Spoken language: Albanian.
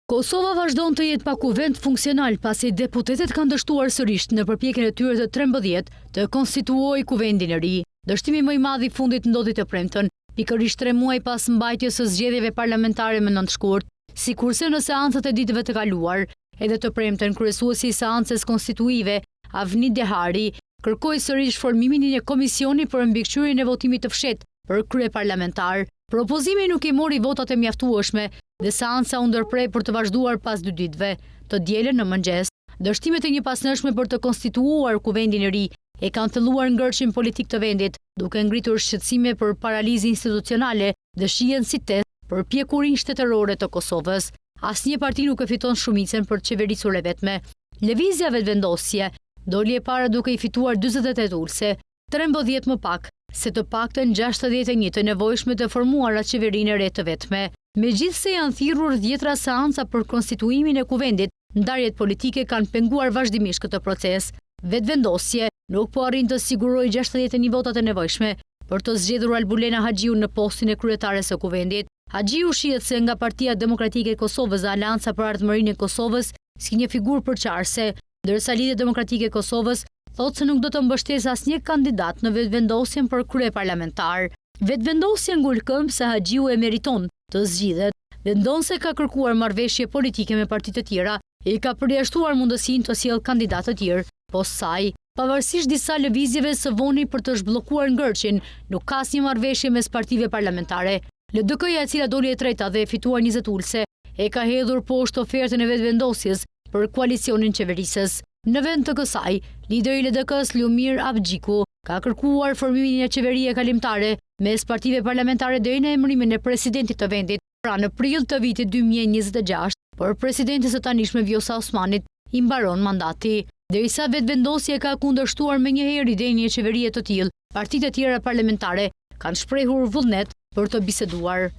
Kosova vazhdon të jetë pa kuvend funksional pasi deputetët kanë dështuar sërish në përpjekjen e tyre të 13 të konstituojë kuvendin e ri. Dështimi më i madh i fundit ndodhi të premten, pikërisht 3 muaj pas mbajtjes së zgjedhjeve parlamentare më 9 shkurt, sikurse në seancat e ditëve të kaluar, edhe të premten kryesuesi i seancës konstituive, Avni Dehari, kërkoi sërish formimin e një komisioni për mbikëqyrjen e votimit të fshehtë për kryeparlamentar. Propozimi nuk i mori votat e mjaftueshme dhe seanca u ndërprej për të vazhduar pas 2 ditëve, të dielën në mëngjes. Dështimet e njëpasnjëshme për të konstituuar kuvendin e ri e kanë thelluar ngërçin politik të vendit, duke ngritur shqetësime për paralizë institucionale dhe shihen si test për pjekurinë shtetërore të Kosovës. Asnjë parti nuk e fiton shumicën për të qeverisur e vetme. Lëvizja vetëvendosje doli e para duke i fituar 48 ulse, 13 më pak, se të paktën 61 të nevojshme të formuar atë qeverinë e re të vetme. Megjithse janë thirrur 10 seanca për konstituimin e kuvendit, ndarjet politike kanë penguar vazhdimisht këtë proces. Vetëvendosje nuk po arrin të sigurojë 61 votat e nevojshme për të zgjedhur Albulena Haxhiu në postin e kryetares së kuvendit. Haxhiu shihet se nga Partia Demokratike e Kosovës dhe Aleanca për Ardhmërinë e Kosovës si një figurë përçarëse, ndërsa Lidhja Demokratike e Kosovës thotë se nuk do të mbështesë asnjë kandidat në vetëvendosjen për kryeparlamentar. Vetëvendosja ngul këmbë se Haxhiu e meriton të zgjidhet. Vendon se ka kërkuar marrëveshje politike me partitë të tjera e ka përjashtuar mundësinë të sjellë kandidatë të tjerë post saj. Pavarësisht disa lëvizjeve së voni për të zhbllokuar ngërçin, nuk ka asnjë marrëveshje mes partive parlamentare. LDK-ja, e cila doli e treta dhe e fituar 20 ulse, e ka hedhur poshtë ofertën e vetëvendosjes për koalicionin qeverisës. Në vend të kësaj, lideri i LDK-s Lumir Abxhiku ka kërkuar formimin e qeverie kalimtare mes partive parlamentare deri në emërimin e presidentit të vendit. Pra në prill të vitit 2026, por presidentes së tanishme Vjosa Osmanit i mbaron mandati. Derisa vetëvendosja ka kundërshtuar menjëherë idenë e qeverie të tillë, partitë e tjera parlamentare kanë shprehur vullnet për të biseduar.